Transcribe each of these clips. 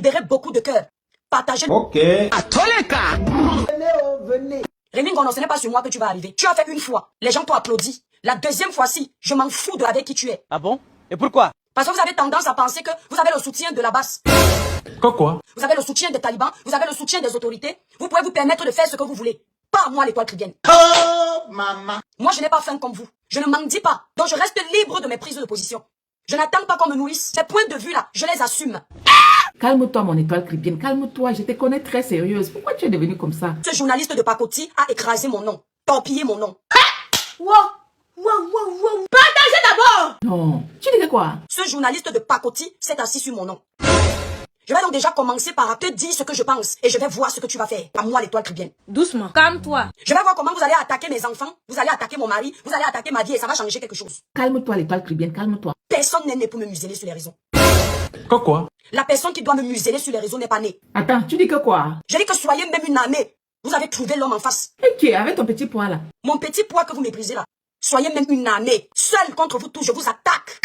libérer beaucoup de cœurs. Partagez. Ok. À tous les cas. Venez. Rémi Ngono, ce n'est pas sur moi que tu vas arriver. Tu as fait une fois. Les gens t'ont applaudi. La deuxième fois-ci, je m'en fous de avec qui tu es. Ah bon? Et pourquoi? Parce que vous avez tendance à penser que vous avez le soutien de la base. Quoi? Vous avez le soutien des talibans, vous avez le soutien des autorités. Vous pouvez vous permettre de faire ce que vous voulez. Pas moi, l'étoile chrétienne. Oh, maman. Moi, je n'ai pas faim comme vous. Je ne m'en dis pas. Donc, je reste libre de mes prises de position. Je n'attends pas qu'on me nourrisse. Ces points de vue-là, je les assume. Calme-toi, mon étoile chrétienne. Calme-toi. Je te connais très sérieuse. Pourquoi tu es devenue comme ça? Ce journaliste de Pacoti a écrasé mon nom. Torpillé mon nom. Wow. Partagez d'abord. Non. Tu disais quoi? Ce journaliste de Pacoti s'est assis sur mon nom. Je vais donc déjà commencer par te dire ce que je pense et je vais voir ce que tu vas faire. À moi, l'étoile chrétienne. Doucement. Calme-toi. Je vais voir comment vous allez attaquer mes enfants, vous allez attaquer mon mari, vous allez attaquer ma vie et ça va changer quelque chose. Calme-toi, l'étoile chrétienne. Calme-toi. Personne n'est né pour me museler sur les réseaux. Quoi? La personne qui doit me museler sur les réseaux n'est pas née. Attends, tu dis que quoi? Je dis que soyez même une armée. Vous avez trouvé l'homme en face. Et qui est avec ton petit poids là? Mon petit poids que vous méprisez là. Soyez même une armée. Seul contre vous tous, je vous attaque.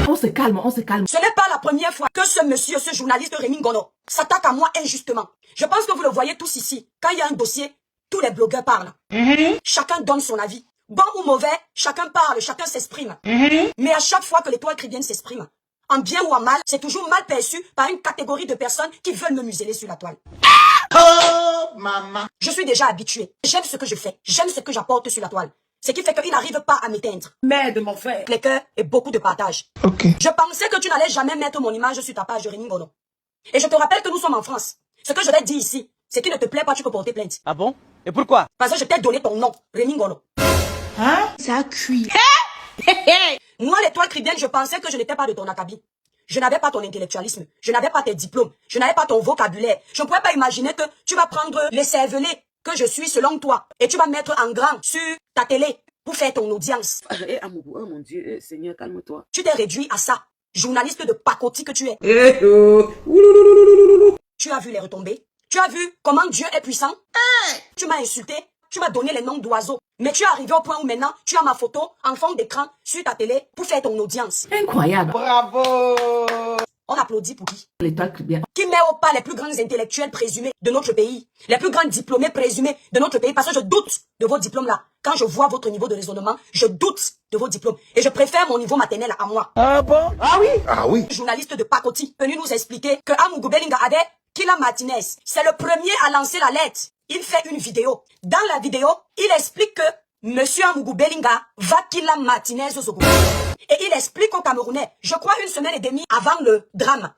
On se calme, on se calme. Ce n'est pas la première fois que ce monsieur, ce journaliste Rémi Ngono, s'attaque à moi injustement. Je pense que vous le voyez tous ici. Quand il y a un dossier, tous les blogueurs parlent. Chacun donne son avis. Bon ou mauvais, chacun parle, chacun s'exprime. Mais à chaque fois que l'étoile chrétienne s'exprime, en bien ou en mal, c'est toujours mal perçu par une catégorie de personnes qui veulent me museler sur la toile. Oh, maman. Je suis déjà habitué. J'aime ce que je fais. J'aime ce que j'apporte sur la toile. Ce qui fait qu'il n'arrive pas à m'éteindre. Merde, mon frère. Les cœurs et beaucoup de partage. Ok. Je pensais que tu n'allais jamais mettre mon image sur ta page de Rémi Ngono. Et je te rappelle que nous sommes en France. Ce que je vais dire ici, c'est qu'il ne te plaît pas, tu peux porter plainte. Ah bon? Et pourquoi? Parce que je t'ai donné ton nom, Rémi Ngono. Hein? Ça a cuit. Moi, l'étoile chrétienne, je pensais que je n'étais pas de ton acabit. Je n'avais pas ton intellectualisme. Je n'avais pas tes diplômes. Je n'avais pas ton vocabulaire. Je ne pouvais pas imaginer que tu vas prendre les cervelets que je suis selon toi. Et tu vas mettre en grand sur ta télé pour faire ton audience. Oh mon Dieu, Seigneur, calme-toi. Tu t'es réduit à ça. Journaliste de pacotille que tu es. Tu as vu les retombées? Tu as vu comment Dieu est puissant? Tu m'as insulté. Tu m'as donné les noms d'oiseaux. Mais tu es arrivé au point où maintenant, tu as ma photo en fond d'écran sur ta télé pour faire ton audience. Incroyable. Bravo. On applaudit pour qui? L'étoile chrétienne. Qui met au pas les plus grands intellectuels présumés de notre pays, les plus grands diplômés présumés de notre pays, parce que je doute de vos diplômes-là. Quand je vois votre niveau de raisonnement, je doute de vos diplômes. Et je préfère mon niveau maternel à moi. Ah bon? Ah oui. Ah oui. Journaliste de Pacoti, venu nous expliquer que Amougou Belinga Ade, Kila Martinez, c'est le premier à lancer la lettre. Il fait une vidéo. Dans la vidéo, il explique que Monsieur Amougou Belinga va Kila Martinez au Zogo. Et il explique aux Camerounais, je crois une semaine et demie avant le drame,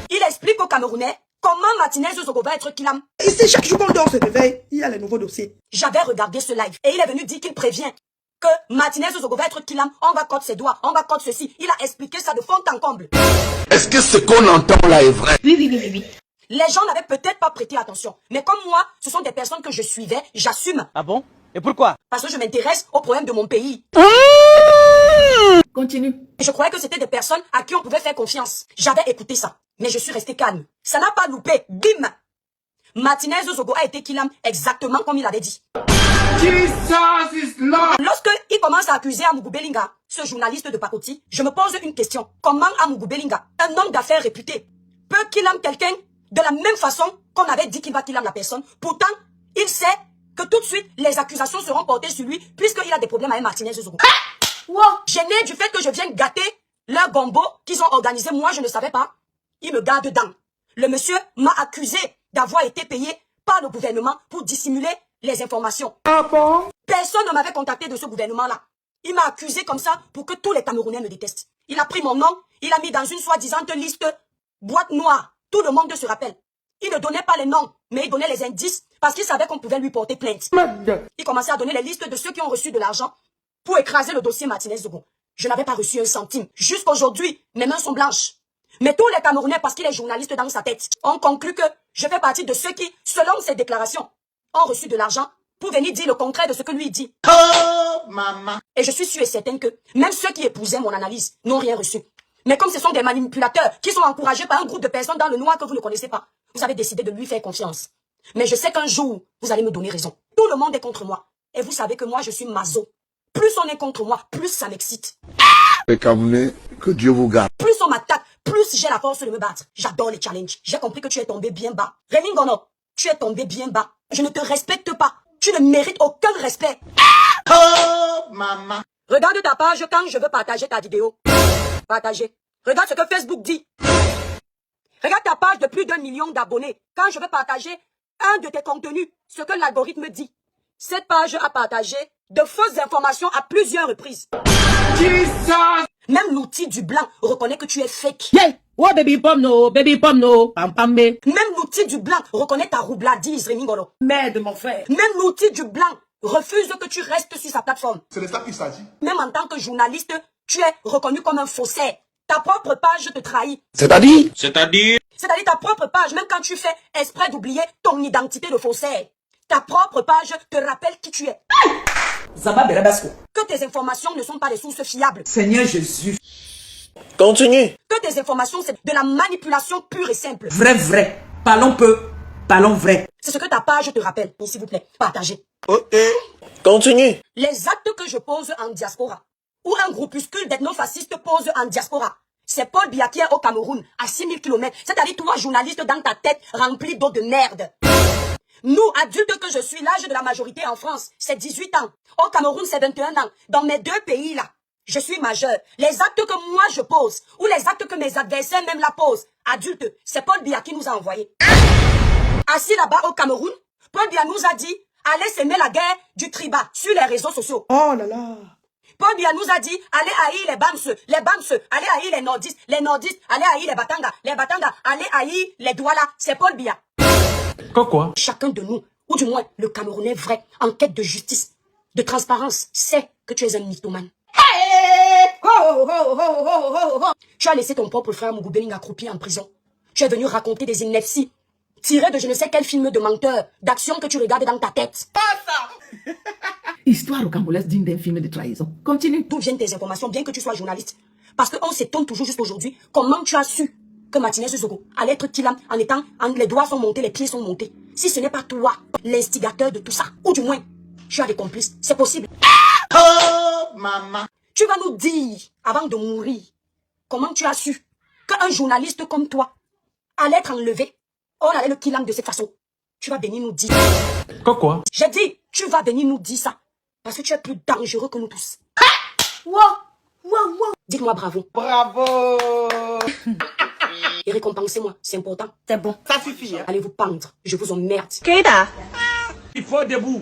il explique aux Camerounais comment Martinez Zogo va être Kilam. Ici, chaque jour qu'on dort se réveille, il y a les nouveaux dossiers. J'avais regardé ce live et il est venu dire qu'il prévient que Martinez Zogo va être Kilam. On va cote ses doigts, on va cote ceci. Il a expliqué ça de fond en comble. Est-ce que ce qu'on entend là est vrai? Oui. Les gens n'avaient peut-être pas prêté attention. Mais comme moi, ce sont des personnes que je suivais, j'assume. Ah bon? Et pourquoi? Parce que je m'intéresse aux problèmes de mon pays. Continue. Et je croyais que c'était des personnes à qui on pouvait faire confiance. J'avais écouté ça. Mais je suis resté calme. Ça n'a pas loupé. Bim! Martinez Zogo a été Kilam exactement comme il avait dit. Jesus is Lord. Lorsque il commence à accuser Amougou Belinga, ce journaliste de Pacoti, je me pose une question. Comment Amougou Belinga, un homme d'affaires réputé, peut Kilam quelqu'un de la même façon qu'on avait dit qu'il va Kilam la personne? Pourtant, il sait que tout de suite, les accusations seront portées sur lui puisqu'il a des problèmes avec Martinez Zogo. Gêné du fait que je vienne gâter leur gombo qu'ils ont organisé, moi je ne savais pas. Il me garde dedans. Le monsieur m'a accusé d'avoir été payé par le gouvernement pour dissimuler les informations. Ah bon? Personne ne m'avait contacté de ce gouvernement-là. Il m'a accusé comme ça pour que tous les Camerounais me détestent. Il a pris mon nom, il a mis dans une soi-disant liste boîte noire. Tout le monde se rappelle. Il ne donnait pas les noms, mais il donnait les indices parce qu'il savait qu'on pouvait lui porter plainte. Il commençait à donner les listes de ceux qui ont reçu de l'argent pour écraser le dossier Martinez Zogo. Je n'avais pas reçu un centime. Jusqu'aujourd'hui, mes mains sont blanches. Mais tous les Camerounais, parce qu'il est journaliste dans sa tête, ont conclu que je fais partie de ceux qui, selon ses déclarations, ont reçu de l'argent pour venir dire le contraire de ce que lui dit. Oh, maman. Et je suis sûr et certain que même ceux qui épousaient mon analyse n'ont rien reçu. Mais comme ce sont des manipulateurs qui sont encouragés par un groupe de personnes dans le noir que vous ne connaissez pas, vous avez décidé de lui faire confiance. Mais je sais qu'un jour, vous allez me donner raison. Tout le monde est contre moi. Et vous savez que moi, je suis maso. Plus on est contre moi, plus ça m'excite. Les Camerounais, que Dieu vous garde. Plus on m'attaque, plus j'ai la force de me battre. J'adore les challenges. J'ai compris que tu es tombé bien bas. Rémi Ngono, tu es tombé bien bas. Je ne te respecte pas. Tu ne mérites aucun respect. Oh, maman. Regarde ta page quand je veux partager ta vidéo. Partager. Regarde ce que Facebook dit. Regarde ta page de plus d'1 million d'abonnés. Quand je veux partager un de tes contenus, ce que l'algorithme dit. Cette page a partagé de fausses informations à plusieurs reprises. Jesus. Même l'outil du blanc reconnaît que tu es fake. Yeah. Oh, baby pom no. Pam pam be. Même l'outil du blanc reconnaît ta roubladise, Rémi Ngono. Merde, mon frère. Même l'outil du blanc refuse que tu restes sur sa plateforme. C'est de ça qu'il s'agit. Même en tant que journaliste, tu es reconnu comme un faussaire. Ta propre page te trahit. C'est-à-dire? C'est-à-dire ta propre page, même quand tu fais exprès d'oublier ton identité de faussaire. Ta propre page te rappelle qui tu es. Zaba Berabasco. Que tes informations ne sont pas des sources fiables. Seigneur Jésus. Continue. Que tes informations, c'est de la manipulation pure et simple. Vrai. Parlons peu. Parlons vrai. C'est ce que ta page te rappelle. Donc, s'il vous plaît, partagez. Ok. Continue. Les actes que je pose en diaspora, ou un groupuscule d'ethnofascistes pose en diaspora, c'est Paul Biya qui est au Cameroun, à 6000 km. C'est-à-dire toi, journaliste, dans ta tête remplie d'eau de merde. Nous, adultes que je suis, l'âge de la majorité en France, c'est 18 ans. Au Cameroun, c'est 21 ans. Dans mes deux pays-là, je suis majeur. Les actes que moi je pose, ou les actes que mes adversaires même la posent, adultes, c'est Paul Biya qui nous a envoyés. Assis là-bas au Cameroun, Paul Biya nous a dit, allez s'aimer la guerre du triba sur les réseaux sociaux. Oh là là. Paul Biya nous a dit, allez haïr les Bams, allez haïr les nordistes, allez haïr les Batanga, allez haïr les Douala. C'est Paul Biya. Quoi? Chacun de nous, ou du moins le Camerounais vrai, en quête de justice, de transparence, sait que tu es un mythomane. Tu as laissé ton propre frère Mugubeling accroupi en prison. Tu es venu raconter des inepties, tirées de je ne sais quel film de menteur, d'action que tu regardes dans ta tête. Histoire congolaise digne d'un film de trahison. Continue. D'où viennent tes informations, bien que tu sois journaliste? Parce qu'on s'étonne toujours juste aujourd'hui, comment tu as su que Martinez Zogo allait être Tilam les doigts sont montés, les pieds sont montés. Si ce n'est pas toi, l'instigateur de tout ça, ou du moins, tu as des complices, c'est possible. Oh, maman. Tu vas nous dire, avant de mourir, comment tu as su qu'un journaliste comme toi allait être enlevé, on allait le killam de cette façon. Tu vas venir nous dire. Quoi? J'ai dit, tu vas venir nous dire ça. Parce que tu es plus dangereux que nous tous. Dites-moi bravo. Bravo. Et récompensez-moi, c'est important. C'est bon. Ça suffit, hein. Allez vous pendre, je vous emmerde. Keita. Il faut debout.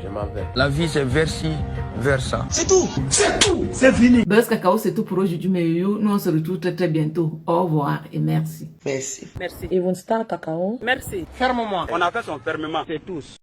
Je m'en vais. La vie, c'est vers-ci, vers ça. C'est fini. Buzz Cacao, c'est tout pour aujourd'hui, mais nous on se retrouve très bientôt. Au revoir et merci. Merci. Ils vont se cacao. Ferme-moi. On a fait son fermement. C'est tous.